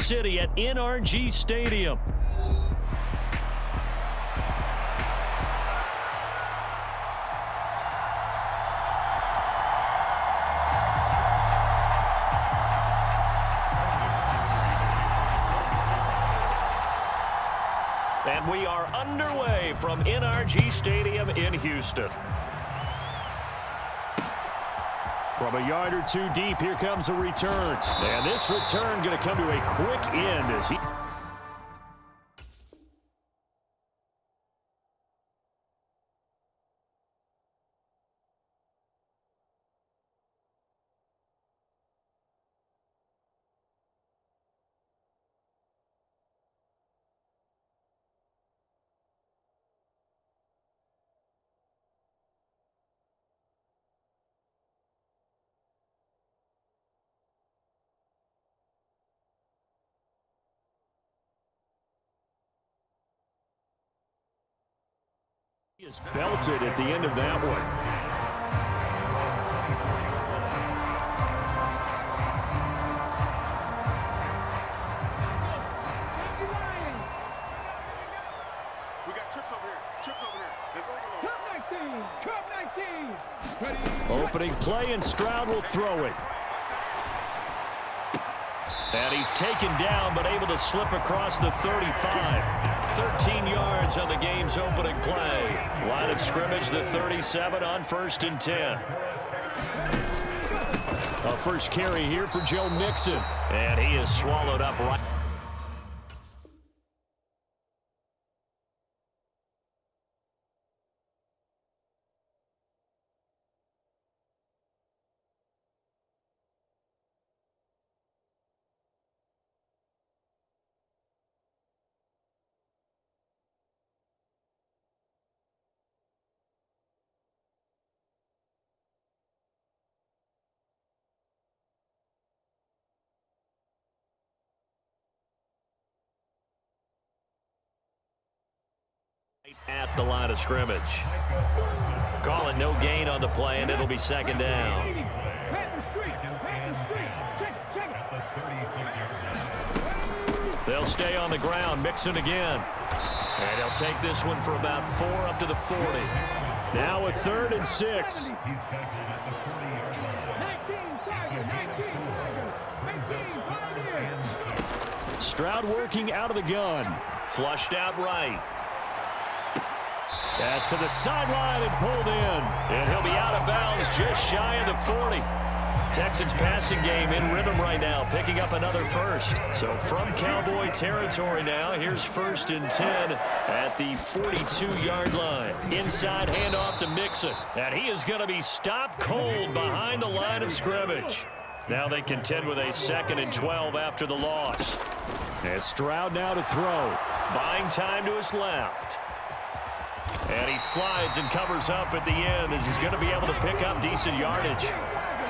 City at NRG Stadium. And we are underway from NRG Stadium in Houston. From a yard or two deep, here comes a return. And this return going to come to a quick end as he... He is belted at the end of that one. We got trips over here. Trips over here. There's overload. Cup 19. Opening play, and Stroud will throw it. And he's taken down, but able to slip across the 35. 13 yards on the game's opening play. Line of scrimmage, the 37 on 1st and 10. A first carry here for Joe Mixon. And he is swallowed up right. At the line of scrimmage. Calling no gain on the play, and it'll be 2nd down. They'll stay on the ground. Mixon again. And he'll take this one for about 4 up to the 40. Now a 3rd and 6. Stroud working out of the gun. Flushed out right. Pass to the sideline and pulled in. And he'll be out of bounds just shy of the 40. Texans passing game in rhythm right now, picking up another first. So from Cowboy territory now, here's 1st and 10 at the 42-yard line. Inside handoff to Mixon. And he is going to be stopped cold behind the line of scrimmage. Now they contend with a 2nd and 12 after the loss. And Stroud now to throw. Buying time to his left. And he slides and covers up at the end as he's going to be able to pick up decent yardage.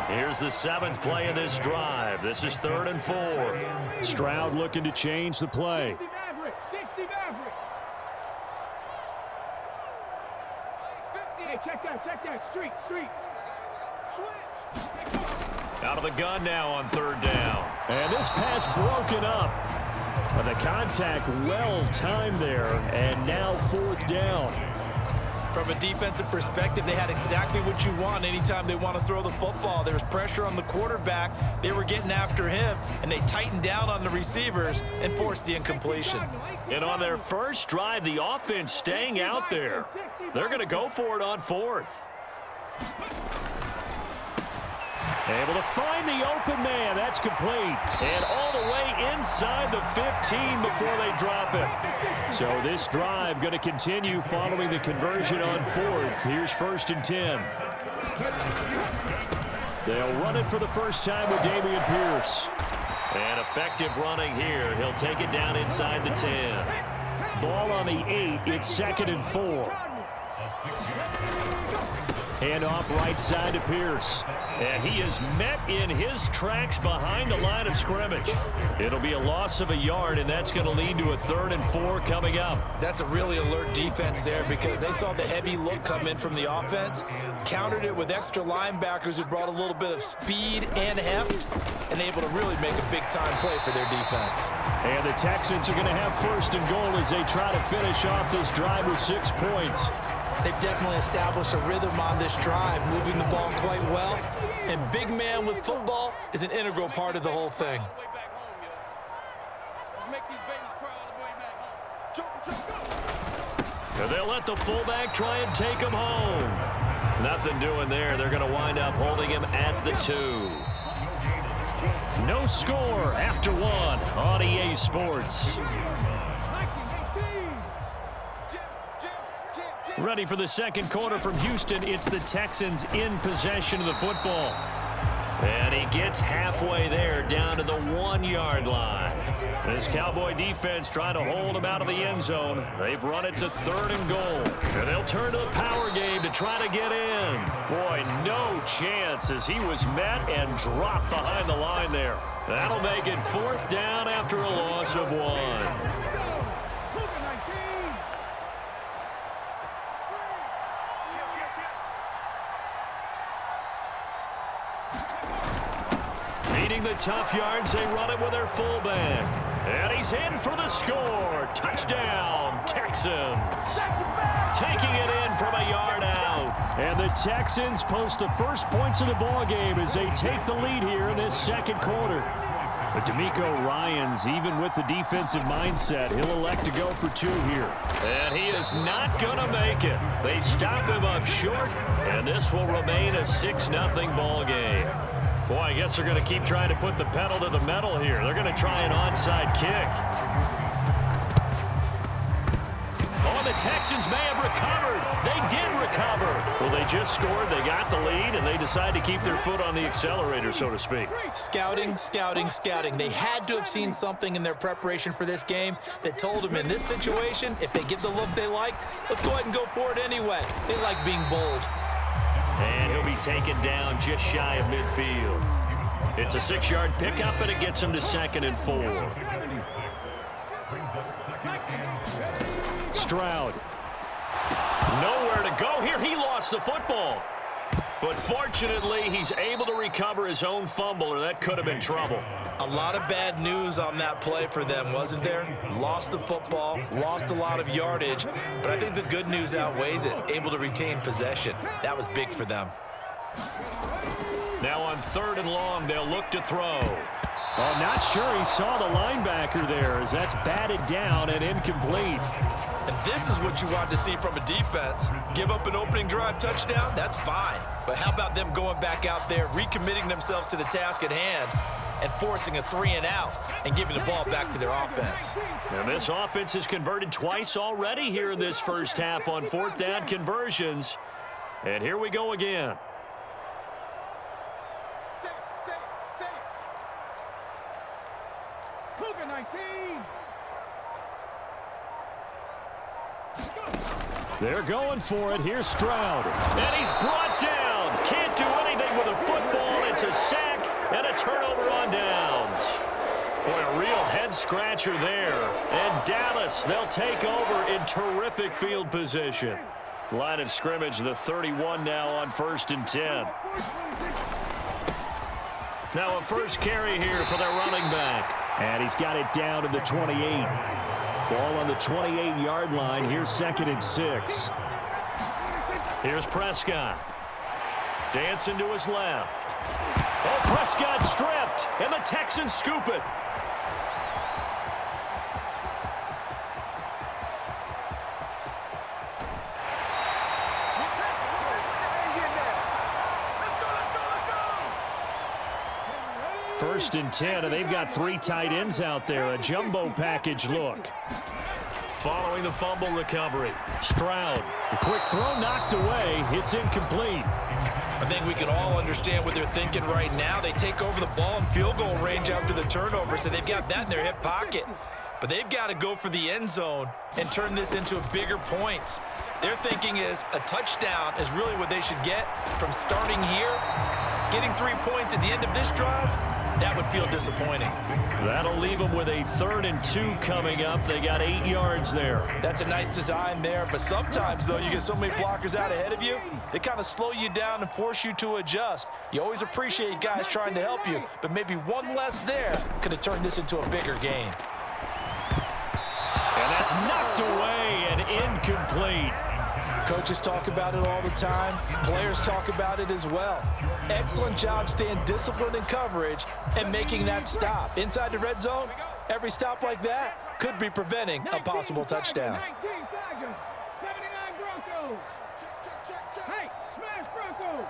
Here's the 7th play of this drive. This is 3rd and 4. Stroud looking to change the play. Hey, check that. Street. Out of the gun now on 3rd down. And this pass broken up. But the contact well timed there, and now 4th down. From a defensive perspective, they had exactly what you want anytime they want to throw the football. There was pressure on the quarterback. They were getting after him, and they tightened down on the receivers and forced the incompletion. And on their first drive, the offense staying out there. They're going to go for it on 4th. Able to find the open man. That's complete. And all the way inside the 15 before they drop it. So this drive going to continue following the conversion on 4th. Here's 1st and 10. They'll run it for the first time with Dameon Pierce. And effective running here. He'll take it down inside the 10. Ball on the 8. It's 2nd and 4. Hand off right side to Pierce. And he is met in his tracks behind the line of scrimmage. It'll be a loss of a yard, and that's going to lead to a 3rd and 4 coming up. That's a really alert defense there because they saw the heavy look come in from the offense, countered it with extra linebackers who brought a little bit of speed and heft, and able to really make a big-time play for their defense. And the Texans are going to have 1st and goal as they try to finish off this drive with 6 points. They've definitely established a rhythm on this drive, moving the ball quite well. And big man with football is an integral part of the whole thing. And they'll let the fullback try and take him home. Nothing doing there. They're going to wind up holding him at the 2. No score after 1 on EA Sports. Ready for the second quarter from Houston. It's the Texans in possession of the football. And he gets halfway there, down to the 1-yard line. This Cowboy defense trying to hold him out of the end zone. They've run it to 3rd and goal. And they'll turn to the power game to try to get in. Boy, no chance as he was met and dropped behind the line there. That'll make it 4th down after a loss of 1. Needing the tough yards, they run it with their fullback. And he's in for the score. Touchdown, Texans. Taking it in from a yard out. And the Texans post the first points of the ball game as they take the lead here in this second quarter. But D'Amico Ryans, even with the defensive mindset, he'll elect to go for 2 here. And he is not going to make it. They stop him up short, and this will remain a 6-0 ball game. Boy, I guess they're going to keep trying to put the pedal to the metal here. They're going to try an onside kick. Oh, the Texans may have recovered. They did recover. Well, they just scored. They got the lead, and they decide to keep their foot on the accelerator, so to speak. Scouting, scouting, scouting. They had to have seen something in their preparation for this game that told them in this situation, if they get the look they like, let's go ahead and go for it anyway. They like being bold. And he'll be taken down just shy of midfield. It's a 6-yard pickup, and it gets him to 2nd and 4. Stroud. Nowhere to go here. He lost the football. But fortunately, he's able to recover his own fumble, or that could have been trouble. A lot of bad news on that play for them, wasn't there? Lost the football, lost a lot of yardage, but I think the good news outweighs it. Able to retain possession. That was big for them. Now on 3rd and long, they'll look to throw. Well, not sure he saw the linebacker there as that's batted down and incomplete. And this is what you want to see from a defense. Give up an opening drive touchdown, that's fine. But how about them going back out there, recommitting themselves to the task at hand, and forcing a 3-and-out and giving the ball back to their offense. And this offense has converted twice already here in this first half on 4th down conversions. And here we go again. Cougar 19. They're going for it. Here's Stroud. And he's brought down. Can't do anything with a football. It's a sack and a turnover on downs. Boy, a real head-scratcher there. And Dallas, they'll take over in terrific field position. Line of scrimmage, the 31 now on 1st and 10. Now a first carry here for their running back. And he's got it down to the 28. Ball on the 28-yard line. Here's 2nd and 6. Here's Prescott. Dancing to his left. Oh, Prescott stripped, and the Texans scoop it. First and 10, and they've got 3 tight ends out there. A jumbo package look. Following the fumble recovery, Stroud. A quick throw knocked away. It's incomplete. I think we can all understand what they're thinking right now. They take over the ball in field goal range after the turnover, so they've got that in their hip pocket. But they've got to go for the end zone and turn this into a bigger points. Their thinking is a touchdown is really what they should get from starting here. Getting 3 points at the end of this drive, that would feel disappointing. That'll leave them with a 3rd and 2 coming up. They got 8 yards there. That's a nice design there, but sometimes, though, you get so many blockers out ahead of you, they kind of slow you down and force you to adjust. You always appreciate guys trying to help you, but maybe one less there could have turned this into a bigger game. And that's knocked away and incomplete. Coaches talk about it all the time. Players talk about it as well. Excellent job staying disciplined in coverage and making that stop. Inside the red zone, every stop like that could be preventing a possible touchdown. 19 seconds. 79 Broncos. Hey, smash Broncos.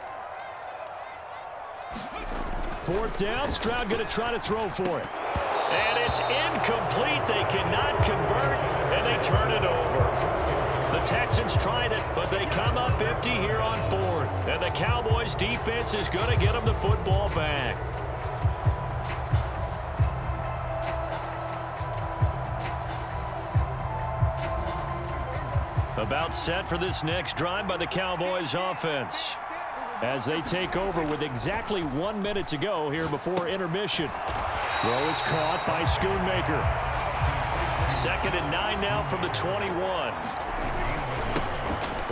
4th down. Stroud going to try to throw for it. And it's incomplete. They cannot convert, and they turn it over. The Texans tried it, but they come up empty here on 4th. And the Cowboys defense is going to get them the football back. About set for this next drive by the Cowboys offense, as they take over with exactly 1 minute to go here before intermission. Throw is caught by Schoonmaker. 2nd and 9 now from the 21.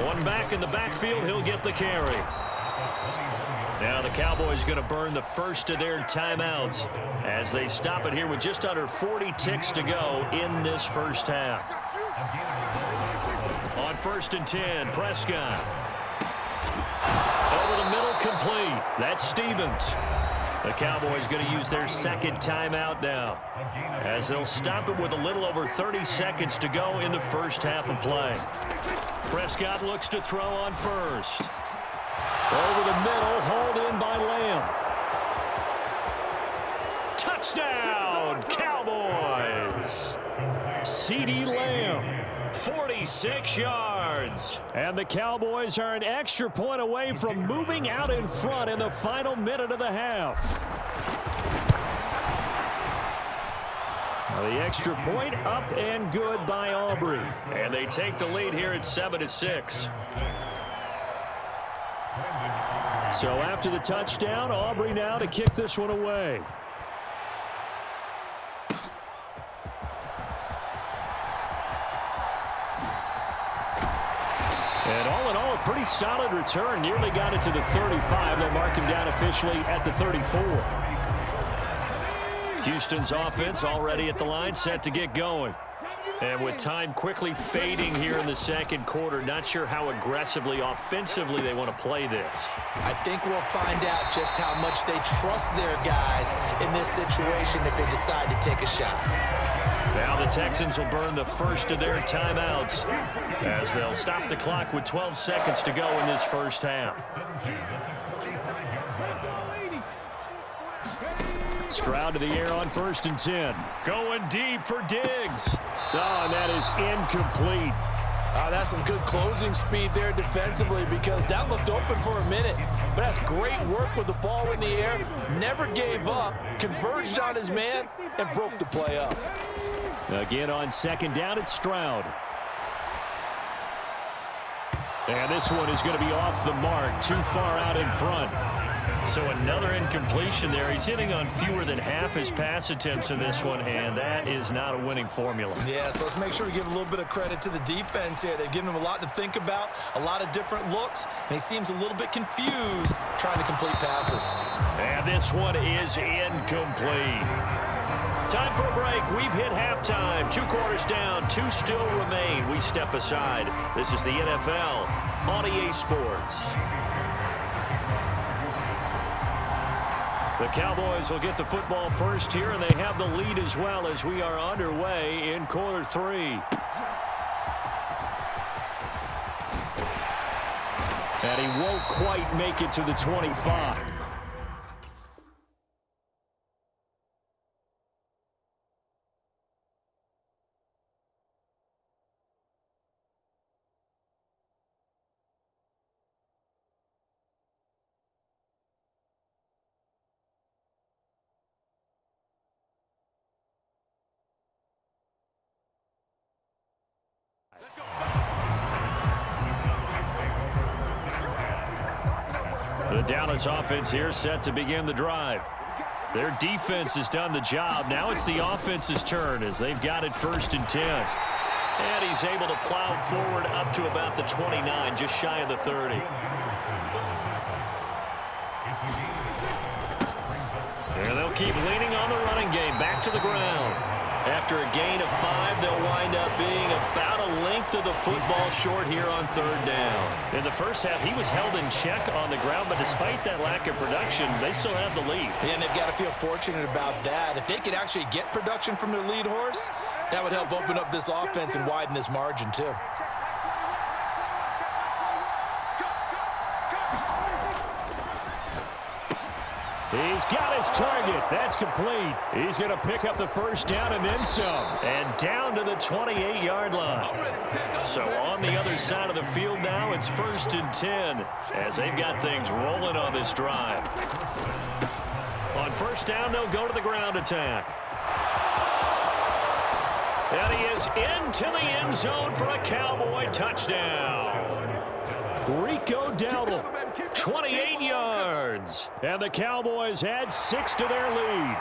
One back in the backfield, he'll get the carry. Now the Cowboys going to burn the first of their timeouts as they stop it here with just under 40 ticks to go in this first half. On 1st and 10, Prescott. Over the middle, complete. That's Stevens. The Cowboys going to use their 2nd timeout now, as they'll stop it with a little over 30 seconds to go in the first half of play. Prescott looks to throw on 1st. Over the middle, hauled in by Lamb. Touchdown, Cowboys! CeeDee Lamb, 46 yards. And the Cowboys are an extra point away from moving out in front in the final minute of the half. The extra point up and good by Aubrey. And they take the lead here at 7-6. So after the touchdown, Aubrey now to kick this one away. And all in all, a pretty solid return. Nearly got it to the 35. They'll mark him down officially at the 34. Houston's offense already at the line, set to get going. And with time quickly fading here in the 2nd quarter, not sure how aggressively, offensively they want to play this. I think we'll find out just how much they trust their guys in this situation if they decide to take a shot. Now the Texans will burn the first of their timeouts as they'll stop the clock with 12 seconds to go in this first half. Stroud to the air on 1st and 10. Going deep for Diggs. Oh, and that is incomplete. That's some good closing speed there defensively, because that looked open for a minute. But that's great work with the ball in the air. Never gave up, converged on his man, and broke the play up. Again on 2nd down, it's Stroud. And this one is going to be off the mark, too far out in front. So another incompletion there. He's hitting on fewer than half his pass attempts in this one, and that is not a winning formula. Yeah, so let's make sure we give a little bit of credit to the defense here. They've given him a lot to think about, a lot of different looks, and he seems a little bit confused trying to complete passes. And this one is incomplete. Time for a break. We've hit halftime. 2 quarters down, 2 still remain. We step aside. This is the NFL on EA Sports. The Cowboys will get the football first here, and they have the lead as well as we are underway in quarter 3. And he won't quite make it to the 25. Dallas offense here set to begin the drive. Their defense has done the job. Now it's the offense's turn as they've got it 1st and 10. And he's able to plow forward up to about the 29, just shy of the 30. And they'll keep leaning on the running game. Back to the ground. After a gain of 5, they'll wind up being about a length of the football short here on 3rd down. In the first half, he was held in check on the ground, but despite that lack of production, they still have the lead. Yeah, and they've got to feel fortunate about that. If they could actually get production from their lead horse, that would help open up this offense and widen this margin too. He's got his target. That's complete. He's going to pick up the 1st down and then some. And down to the 28-yard line. So on the other side of the field now, it's 1st and 10 as they've got things rolling on this drive. On 1st down, they'll go to the ground attack. And he is into the end zone for a Cowboy touchdown. Rico Dowdle, 28 yards. And the Cowboys add 6 to their lead.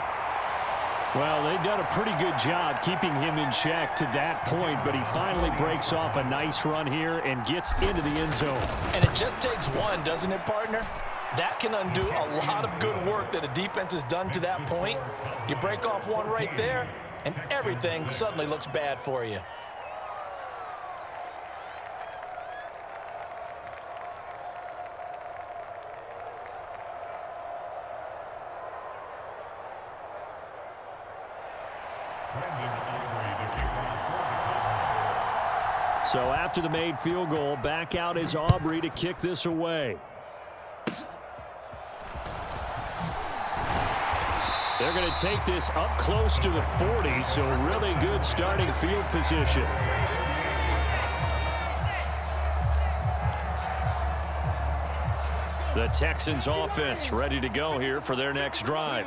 Well, they've done a pretty good job keeping him in check to that point, but he finally breaks off a nice run here and gets into the end zone. And it just takes one, doesn't it, partner? That can undo a lot of good work that a defense has done to that point. You break off one right there, and everything suddenly looks bad for you. So after the made field goal, back out is Aubrey to kick this away. They're going to take this up close to the 40, so really good starting field position. The Texans offense ready to go here for their next drive.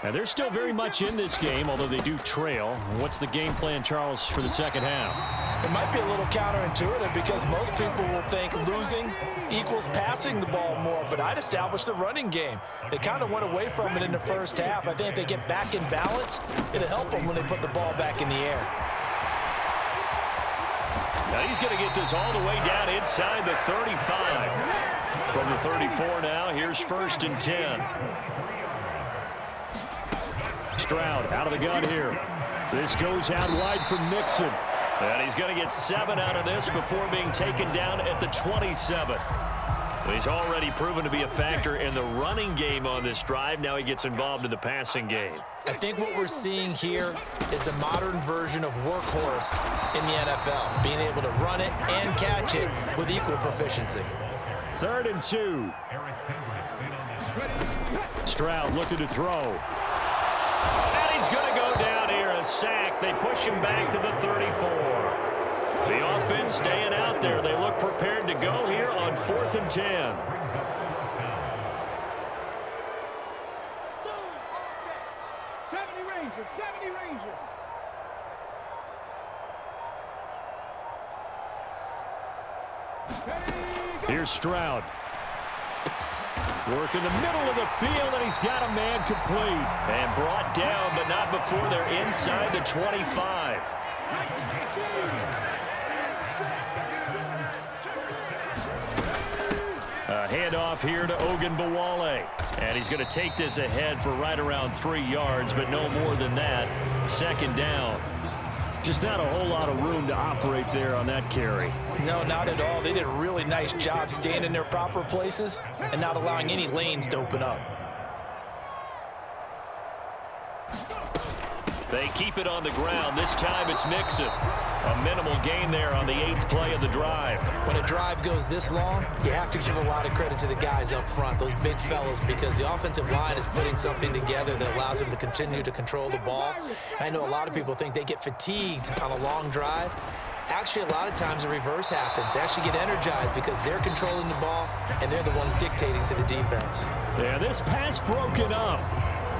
Now, they're still very much in this game, although they do trail. What's the game plan, Charles, for the second half? It might be a little counterintuitive because most people will think losing equals passing the ball more, but I'd establish the running game. They kind of went away from it in the first half. I think if they get back in balance, it'll help them when they put the ball back in the air. Now he's going to get this all the way down inside the 35. From the 34 now, here's 1st and 10. Stroud out of the gun here. This goes out wide from Mixon. And he's going to get 7 out of this before being taken down at the 27. He's already proven to be a factor in the running game on this drive. Now he gets involved in the passing game. I think what we're seeing here is the modern version of workhorse in the NFL, being able to run it and catch it with equal proficiency. 3rd and 2. Stroud looking to throw. And he's going to go down here, a sack. They push him back to the 34. The offense staying out there. They look prepared to go here on 4th and 10. Here's Stroud. Work in the middle of the field, and he's got a man complete. And brought down, but not before they're inside the 25. A handoff here to Ogunbowale. And he's going to take this ahead for right around 3 yards, but no more than that. 2nd down. Just not a whole lot of room to operate there on that carry. No, not at all. They did a really nice job staying in their proper places and not allowing any lanes to open up. They keep it on the ground. This time it's Mixon. A minimal gain there on the 8th play of the drive. When a drive goes this long, you have to give a lot of credit to the guys up front, those big fellas, because the offensive line is putting something together that allows them to continue to control the ball. I know a lot of people think they get fatigued on a long drive. Actually, a lot of times the reverse happens. They actually get energized because they're controlling the ball and they're the ones dictating to the defense. Yeah, this pass broken up.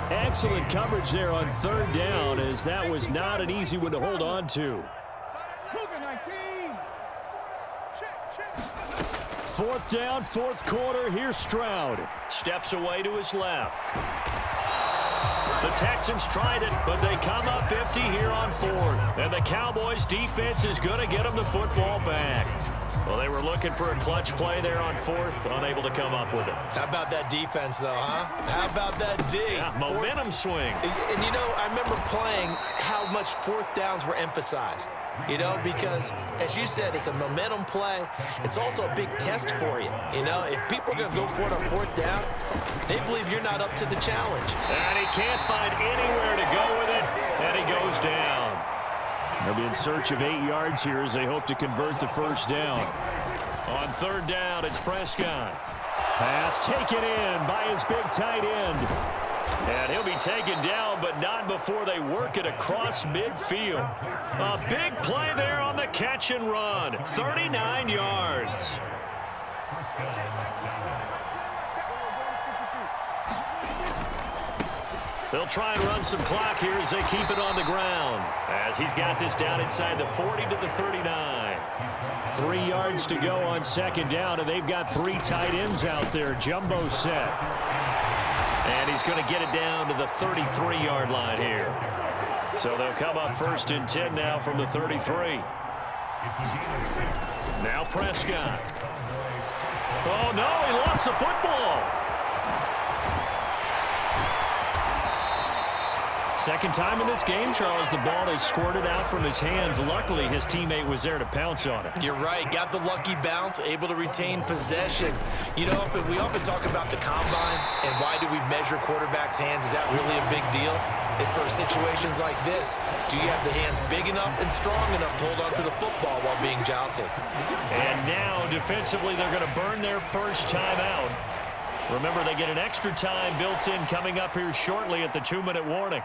Excellent coverage there on 3rd down, as that was not an easy one to hold on to. 4th down, 4th quarter. Here's Stroud. Steps away to his left. The Texans tried it, but they come up empty here on 4th. And the Cowboys' defense is going to get them the football back. Well, they were looking for a clutch play there on 4th, unable to come up with it. How about that defense, though, huh? How about that D? Yeah, momentum swing. And, you know, I remember playing how much 4th downs were emphasized. You know, because, as you said, it's a momentum play. It's also a big test for you. You know, if people are going to go for it on 4th down, they believe you're not up to the challenge. And he can't find anywhere to go with it, and he goes down. They'll be in search of 8 yards here as they hope to convert the 1st down. On 3rd down, it's Prescott. Pass taken in by his big tight end. And he'll be taken down, but not before they work it across midfield. A big play there on the catch and run. 39 yards. They'll try and run some clock here as they keep it on the ground. As he's got this down inside the 40 to the 39. 3 yards to go on 2nd down, and they've got 3 tight ends out there. Jumbo set. And he's going to get it down to the 33-yard line here. So they'll come up 1st and 10 now from the 33. Now Prescott. Oh, no, he lost the football. Second time in this game, Charles, the ball is squirted out from his hands. Luckily, his teammate was there to pounce on it. You're right. Got the lucky bounce, able to retain possession. You know, we often talk about the combine and why do we measure quarterbacks' hands. Is that really a big deal? It's for situations like this. Do you have the hands big enough and strong enough to hold on to the football while being jostled? And now, defensively, they're going to burn their 1st timeout. Remember, they get an extra time built in coming up here shortly at the 2-minute warning.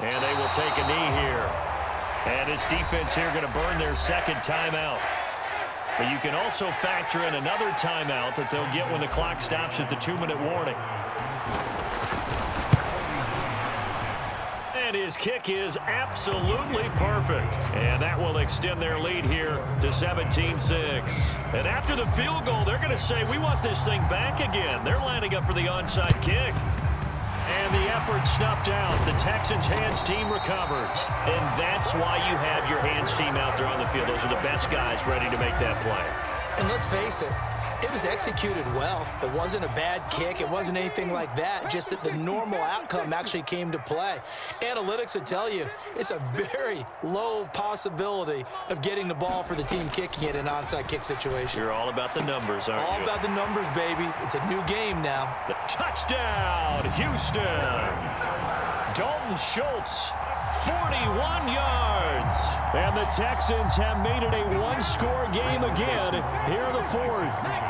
And they will take a knee here. And this defense here going to burn their 2nd timeout. But you can also factor in another timeout that they'll get when the clock stops at the 2-minute warning. And his kick is absolutely perfect. And that will extend their lead here to 17-6. And after the field goal, they're going to say, we want this thing back again. They're lining up for the onside kick. And the effort snuffed out. The Texans' hands team recovers. And that's why you have your hands team out there on the field. Those are the best guys ready to make that play. And let's face it, it was executed well. It wasn't a bad kick. It wasn't anything like that. Just that the normal outcome actually came to play. Analytics would tell you it's a very low possibility of getting the ball for the team kicking it in an onside kick situation. You're all about the numbers, aren't you? All about the numbers, baby. It's a new game now. The touchdown, Houston. Dalton Schultz, 41 yards. And the Texans have made it a one-score game again here in the 4th.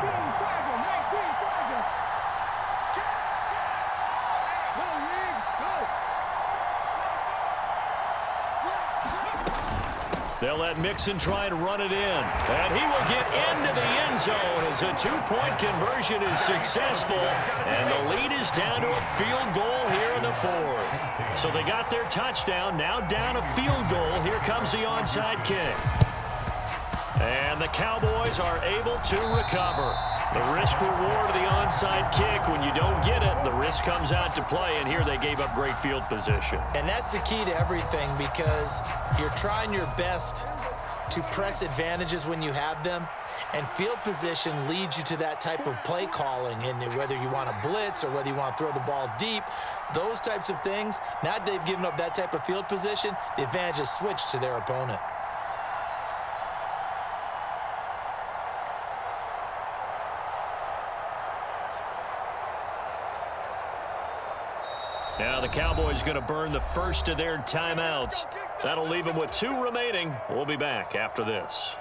They'll let Mixon try and run it in. And he will get into the end zone as a 2-point conversion is successful. And the lead is down to a field goal here in the 4th. So they got their touchdown, now down a field goal. Here comes the onside kick. And the Cowboys are able to recover. The risk-reward of the onside kick, when you don't get it, the risk comes out to play, and here they gave up great field position. And that's the key to everything, because you're trying your best to press advantages when you have them, and field position leads you to that type of play calling, and whether you want to blitz or whether you want to throw the ball deep, those types of things, now that they've given up that type of field position, the advantage is switched to their opponent. Now the Cowboys going to burn the first of their timeouts. That'll leave them with 2 remaining. We'll be back after this.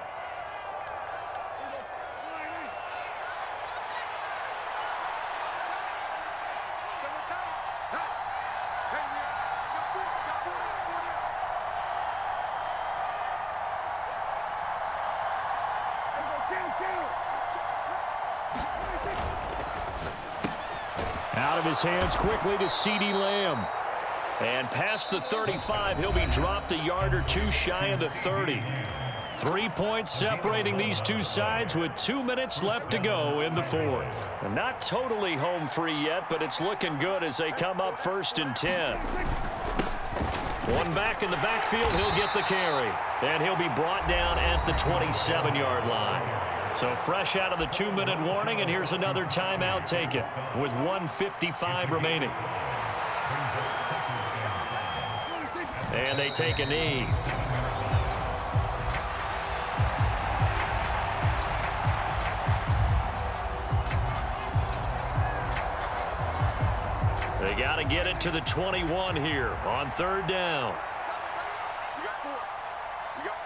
Out of his hands quickly to CeeDee Lamb. And past the 35, he'll be dropped a yard or 2 shy of the 30. 3 points separating these two sides with 2 minutes left to go in the fourth. And not totally home free yet, but it's looking good as they come up 1st and 10. One back in the backfield, he'll get the carry. And he'll be brought down at the 27-yard line. So fresh out of the 2-minute warning, and here's another timeout taken with 1:55 remaining. And they take a knee. They got to get it to the 21 here on 3rd down. You got 4. You got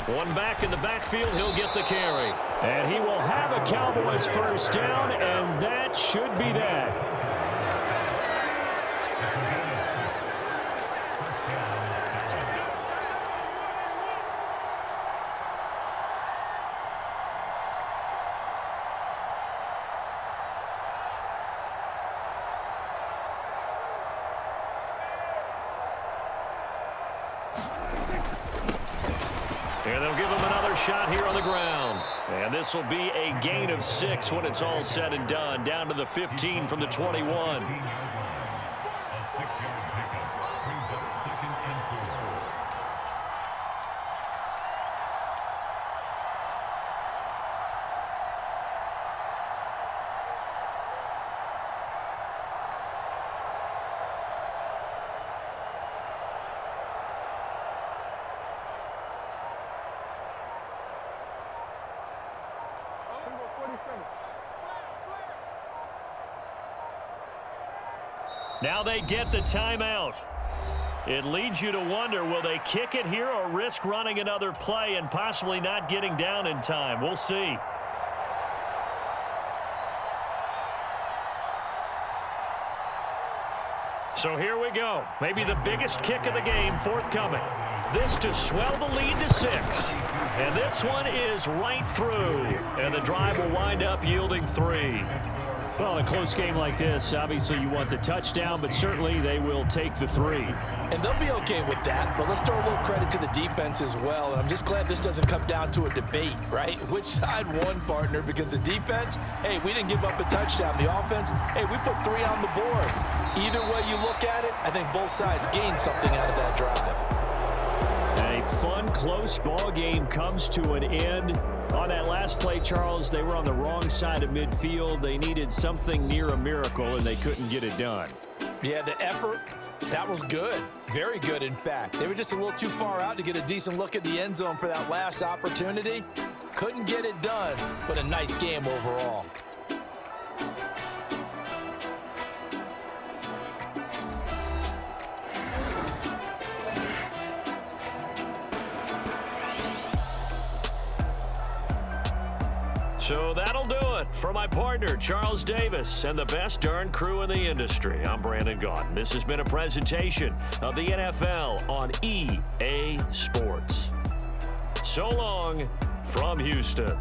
4. One back in the backfield, he'll get the carry. And he will have a Cowboys 1st down, and that should be that. And they'll give him another shot here on the ground. And this will be a gain of 6 when it's all said and done. Down to the 15 from the 21. Now they get the timeout. It leads you to wonder, will they kick it here or risk running another play and possibly not getting down in time? We'll see. So here we go. Maybe the biggest kick of the game forthcoming. This to swell the lead to 6. And this one is right through. And the drive will wind up yielding 3. Well, in a close game like this, obviously you want the touchdown, but certainly they will take the 3. And they'll be okay with that, but let's throw a little credit to the defense as well. And I'm just glad this doesn't come down to a debate, right? Which side won, partner? Because the defense, hey, we didn't give up a touchdown. The offense, hey, we put 3 on the board. Either way you look at it, I think both sides gained something out of that drive. A fun, close ball game comes to an end. On that last play, Charles, they were on the wrong side of midfield. They needed something near a miracle, and they couldn't get it done. Yeah, the effort, that was good. Very good, in fact. They were just a little too far out to get a decent look at the end zone for that last opportunity. Couldn't get it done, but a nice game overall. So that'll do it for my partner, Charles Davis, and the best darn crew in the industry. I'm Brandon Gaudin. This has been a presentation of the NFL on EA Sports. So long from Houston.